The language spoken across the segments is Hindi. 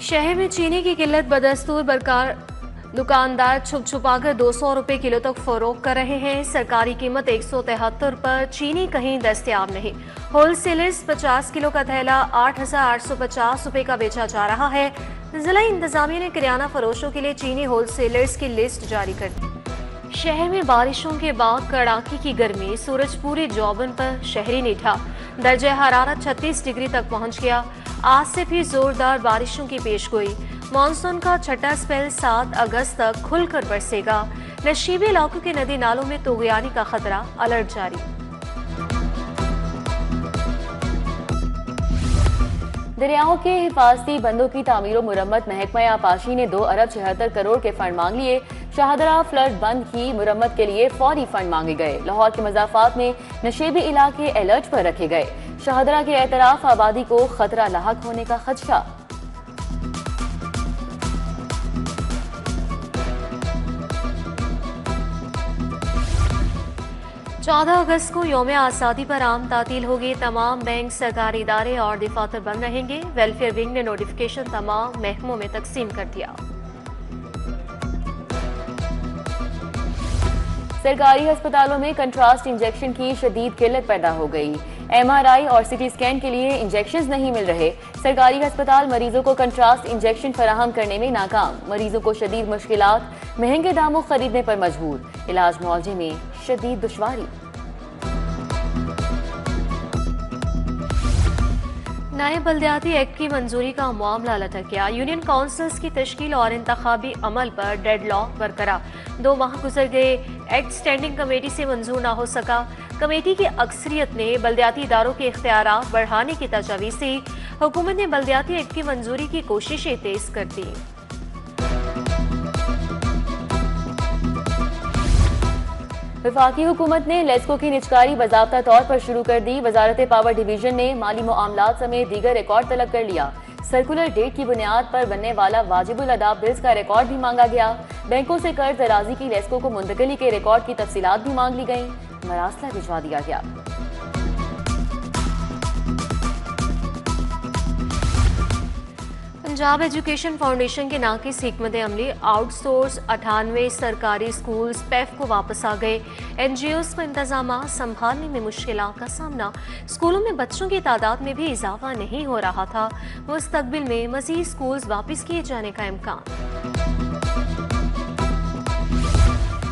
शहर में चीनी की किल्लत बदस्तूर बरकरार, दुकानदार छुप छुपाकर 200 रुपए किलो तक फरोख्त कर रहे हैं। सरकारी कीमत 173 पर चीनी कहीं दस्तयाब नहीं। होलसेलर्स 50 किलो का थैला 8,850 रुपए का बेचा जा रहा है। जिला इंतजामिया ने किराना फरोशों के लिए चीनी होलसेलर्स की लिस्ट जारी कर दी। शहर में बारिशों के बाद कड़ाके की गर्मी, सूरज पूरे जौबन पर शहरी निठा, दर्जा हरारत 36 डिग्री तक पहुंच गया। आज से फिर जोरदार बारिशों की पेशगोई। मानसून का छठा स्पेल 7 अगस्त तक खुलकर बरसेगा। नशीबे इलाकों के नदी नालों में तुगयानी का खतरा, अलर्ट जारी। दरियाओं के हिफाजती बंदों की तामीर और मुरम्मत महकमा आपाशी ने 2 अरब 76 करोड़ के फंड मांग लिए। शाहदरा फ्लड बंद की मुरम्मत के लिए फौरी फंड मांगे गए। लाहौर के मज़ाफात में नशेबी इलाके अलर्ट पर रखे गए। शाहदरा के एतराफ आबादी को खतरा लाहक होने का खदशा। चौदह अगस्त को यौम आज़ादी पर आम तातील होगी। तमाम बैंक, सरकारी इदारे और दफातर बंद रहेंगे। वेलफेयर विंग ने नोटिफिकेशन तमाम महकमों में तकसीम कर दिया। सरकारी अस्पतालों में कंट्रास्ट इंजेक्शन की शदीद किल्लत पैदा हो गई। MRI और CT स्कैन के लिए इंजेक्शंस नहीं मिल रहे। सरकारी अस्पताल मरीजों को कंट्रास्ट इंजेक्शन फराहम करने में नाकाम। मरीजों को शदीद मुश्किलात, महंगे दामों खरीदने पर मजबूर। इलाज मुआवजे में शदीद दुश्वारी। नए बल्दियाती एक्ट की मंजूरी का मामला लटक गया। यूनियन काउंसिल्स की तश्कील और इंतखाबी अमल पर डेडलॉक बरकरार। 2 माह गुजर गए, एक्ट स्टैंडिंग कमेटी से मंजूर ना हो सका। कमेटी की अक्सरियत ने बल्दियाती इदारों के इख्तियारात बढ़ाने की तजवीज़ दी। हुकूमत ने बल्दियाती एक्ट की मंजूरी की कोशिशें तेज कर दी। वफाकी हुकूमत ने लेस्को की निजकारी बाज़ाब्ता तौर पर शुरू कर दी। वजारत पावर डिवीजन ने माली मामलात समेत दीगर रिकॉर्ड तलब कर लिया। सर्कुलर डेट की बुनियाद पर बनने वाला वाजिबुल अदा बिल्स का रिकॉर्ड भी मांगा गया। बैंकों से कर्ज दराजी की लेस्को को मुंतकली के रिकॉर्ड की तफसीलात भी मांग ली गई। मरासला भिजवा दिया गया। पंजाब एजुकेशन फाउंडेशन के नाकिस हिकमत अमली, आउटसोर्स 98 सरकारी स्कूल पैफ को वापस आ गए। NGOs को इंतजाम संभालने में मुश्किलात का सामना। स्कूलों में बच्चों की तादाद में भी इजाफा नहीं हो रहा था। मुस्तकबिल में मजीद स्कूल्स वापस किए जाने का इम्कान।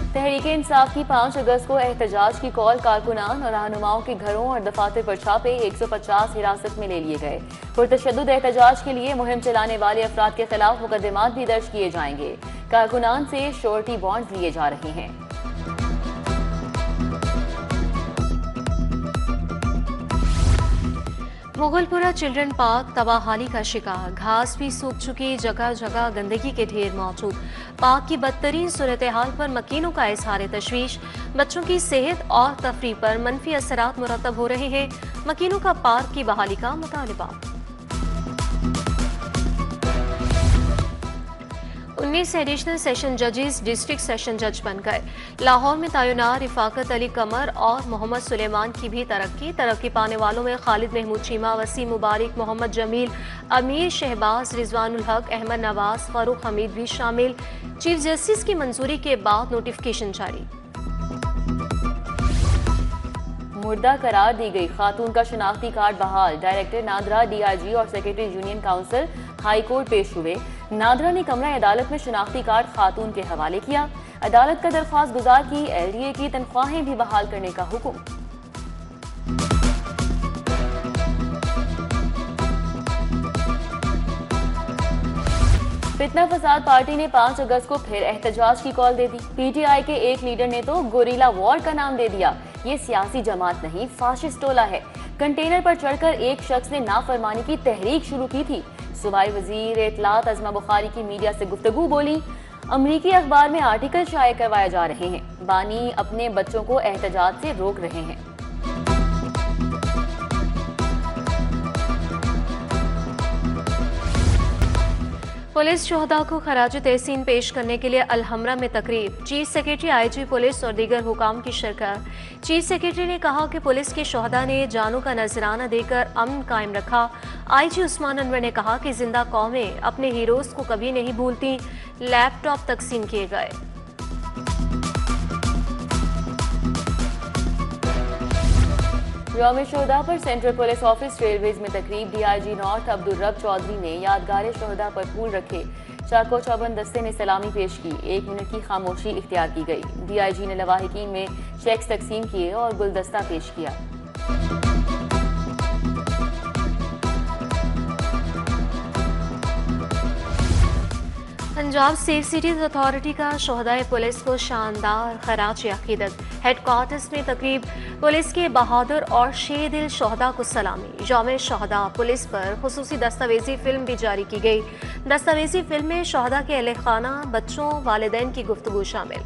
तहरीक इंसाफ की 5 अगस्त को एहतजाज की कॉल। कारकुनान और रहनुमाओं के घरों और दफातर पर छापे, 150 हिरासत में ले लिए गए। पुरतशद्दुद एहतजाज के लिए मुहिम चलाने वाले अफराद के खिलाफ मुकदमात भी दर्ज किए जाएंगे। कारकुनान से श्योरिटी बॉन्ड लिए जा रहे हैं। मुगलपुरा चिल्ड्रन पार्क तबाहाली का शिकार, घास भी सूख चुकी, जगह जगह गंदगी के ढेर मौजूद। पार्क की बदतरीन सूरत हाल पर मकीनों का इजहार तशवीश। बच्चों की सेहत और तफरीह पर मनफी असरात मुरतब हो रहे हैं। मकीनों का पार्क की बहाली का मुतालिबा। 19 एडिशनल सेशन जजेस डिस्ट्रिक्ट सेशन जज बन गए। लाहौर में तैनात रिफाकत अली कमर और मोहम्मद सुलेमान की भी तरक्की पाने वालों में खालिद महमूद चीमा, वसीम मुबारक, मोहम्मद जमील, अमीर शहबाज, रिजवानुल हक, अहमद नवाज, फारूक हमीद भी शामिल। चीफ जस्टिस की मंजूरी के बाद नोटिफिकेशन जारी। मुर्दा करार दी गई खातून का शनाख्ती कार्ड बहाल। डायरेक्टर नादरा, DIG और secretary union council high court पेश हुए। नादरा ने कमरा अदालत में शनाख्ती कार्ड खातून के हवाले किया। अदालत का दरख्वास्त गुजार की LDA की तनख्वाहें भी बहाल करने का हुक्म। फितना फसाद पार्टी ने 5 अगस्त को फिर एहतजाज की कॉल दे दी। PTI के एक लीडर ने तो गोरिल्ला वॉर का नाम दे दिया। ये सियासी जमात नहीं, फाशिस्ट टोला है। कंटेनर पर चढ़कर एक शख्स ने नाफरमानी की तहरीक शुरू की थी। सूबाई वजीर इत्तलात अज़मा बुखारी की मीडिया से गुफ्तगू बोली। अमरीकी अखबार में आर्टिकल शाये करवाए जा रहे हैं। बानी अपने बच्चों को एहतजाज से रोक रहे हैं। पुलिस शोहदा को खराज तहसीन पेश करने के लिए अलहमरा में तकरीब। चीफ सेक्रेटरी, IG पुलिस और दीगर हुकाम की शिरकत। चीफ सेक्रेटरी ने कहा कि पुलिस के शोहदा ने जानों का नजराना देकर अमन कायम रखा। आईजी उस्मान अनवर ने कहा कि जिंदा कौमें अपने हीरोज को कभी नहीं भूलती। लैपटॉप तकसीम किए गए। यौम शोहदा पर सेंट्रल पुलिस ऑफिस रेलवेज में तकरीब। डीआईजी नॉर्थ अब्दुल रब चौधरी ने यादगार शोहदा पर फूल रखे। चाको चौबंद दस्ते ने सलामी पेश की। 1 मिनट की खामोशी इख्तियार की गई। डीआईजी ने लवाहिकीन में चेक्स तकसीम किए और गुलदस्ता पेश किया। पंजाब स्टेट सिटीज अथॉरिटी का शोहदाए पुलिस को शानदार खराज अकीदत। हेडक्वार्टर्स में तकरीब। पुलिस के बहादुर और शेर-दिल शोहदा को सलामी। यौम शोहदा पुलिस पर खुसूसी दस्तावेजी फिल्म भी जारी की गई। दस्तावेजी फिल्म में शोहदा के अहले खाना, बच्चों, वालिदैन की गुफ्तगू शामिल।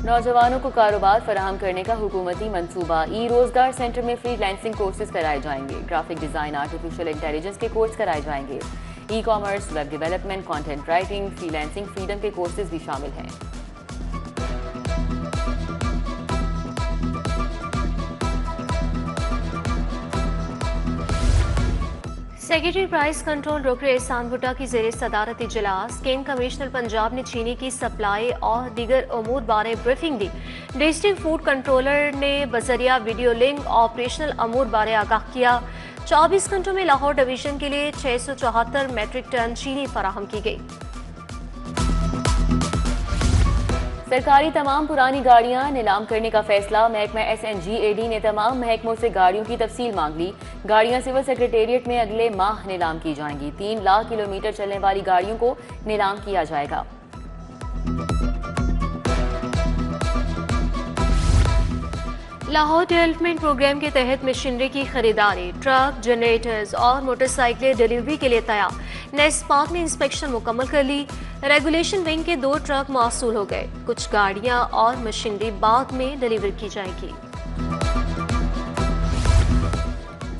नौजवानों को कारोबार फराहम करने का हुकूमती मंसूबा। ई रोजगार सेंटर में फ्रीलांसिंग कोर्सेज कराए जाएंगे। ग्राफिक डिजाइन, आर्टिफिशियल इंटेलिजेंस के कोर्स कराए जाएंगे। E commerce, web development, content writing, freelancing, freedom के कोर्सेज भी शामिल हैं। सेक्रेटरी प्राइस कंट्रोल डॉक्टर एहसान भुट्टा की जेर सदारत इजलास। केन कमिश्नर पंजाब ने चीनी की सप्लाई और दीगर उमूर बारे ब्रीफिंग दी। डिस्ट्रिक्ट फूड कंट्रोलर ने बजरिया वीडियो लिंक ऑपरेशनल अमूर बारे आगाह किया। 24 घंटों में लाहौर डिवीजन के लिए 674 मैट्रिक टन चीनी फराहम की गई। सरकारी तमाम पुरानी गाड़ियां नीलाम करने का फैसला। महकमा SNGAD ने तमाम महकमों से गाड़ियों की तफसील मांग ली। गाड़ियां सिविल सेक्रेटेरिएट में अगले माह नीलाम की जाएंगी। 3 लाख किलोमीटर चलने वाली गाड़ियों को नीलाम किया जाएगा। लाहौर डेवलपमेंट प्रोग्राम के तहत मशीनरी की खरीदारी, ट्रक, जनरेटर्स और मोटरसाइकिलें डिलीवरी के लिए तैयार। नेस्पाक ने इंस्पेक्शन मुकम्मल कर ली। रेगुलेशन विंग के 2 ट्रक मौसूल हो गए। कुछ गाड़ियां और मशीनरी बाद में डिलीवर की जाएगी।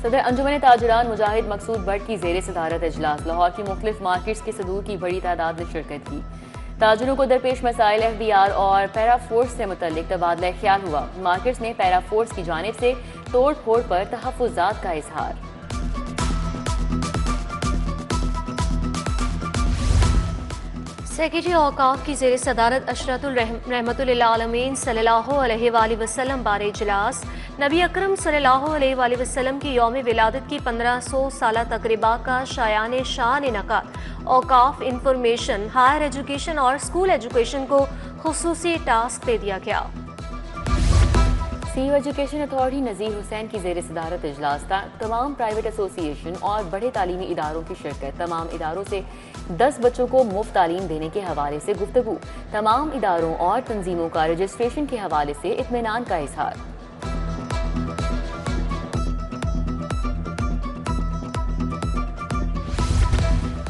सदर अंजुमन ताजरान मुजाहिद मकसूद भट्ट की जेर सदारत इजलास। लाहौर की मुख्तलिफ मार्केट्स के सदूर की बड़ी तादाद ने शिरकत की। ताजरों को दरपेश मसाइल, FDR और पैरा फोर्स से मुतल्लिक तबादला ख्याल हुआ। मार्केट्स में पैरा फोर्स की जानिब से तोड़ फोड़ पर तहफ़्फ़ुज़ात का इजहार। सेक्रेटरी औकाफ की जेर सदारत अशरतुल रहमतुल आलमीन सल्लल्लाहु अलैहि वसल्लम बारे इजलास। नबी अकरम सल्लल्लाहु अलैहि वसल्लम की यौम विलादत की 1500 साला तकरीबा का शायान शान इनकाद। औकाफ, इंफॉर्मेशन, हायर एजुकेशन और स्कूल एजुकेशन को खुसूसी टास्क दे दिया गया। सीयू एजुकेशन अथॉरिटी नज़ीर हुसैन की जेर सदारत इजलास। तमाम प्राइवेट एसोसिएशन और बड़े तालीमी इदारों की शिरकत। तमाम इदारों से 10 बच्चों को मुफ्त तालीम देने के हवाले से गुफ्तगू। तमाम इदारों और तंजीमों का रजिस्ट्रेशन के हवाले से इत्मीनान का इजहार।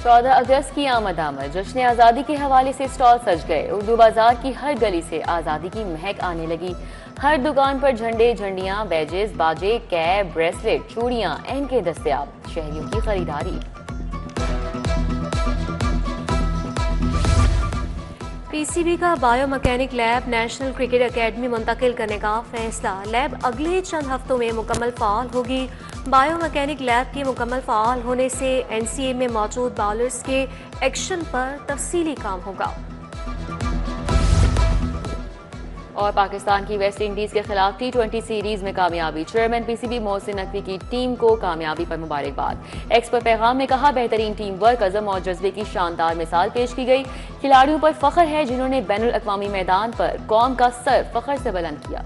14 अगस्त की आमद जश्न आज़ादी के हवाले से स्टॉल सज गए। उर्दू बाजार की हर गली से आज़ादी की महक आने लगी। हर दुकान पर झंडे, झंडियां, बैजेस, बाजे, कैप, ब्रेसलेट, चूड़ियां इनके दस्तयाब। शहरियों की खरीदारी। PCB का biomechanic lab national cricket academy मुंतकिल करने का फैसला। लैब अगले चंद हफ्तों में मुकम्मल फ़ाल होगी। बायोमैकेनिक लैब के मुकम्मल फ़ाल होने से NCA में मौजूद बॉलर्स के एक्शन पर तफसीली काम होगा। और पाकिस्तान की वेस्ट इंडीज के खिलाफ T20 सीरीज में कामयाबी। चेयरमैन PCB मोहसिन नकवी की टीम को कामयाबी पर मुबारकबाद। एक्स पर पैगाम में कहा, बेहतरीन टीम वर्क, अज़म और जज्बे की शानदार मिसाल पेश की गई। खिलाड़ियों पर फख्र है जिन्होंने बैनुल अक़वामी मैदान पर कौम का सर फख्र से बुलंद किया।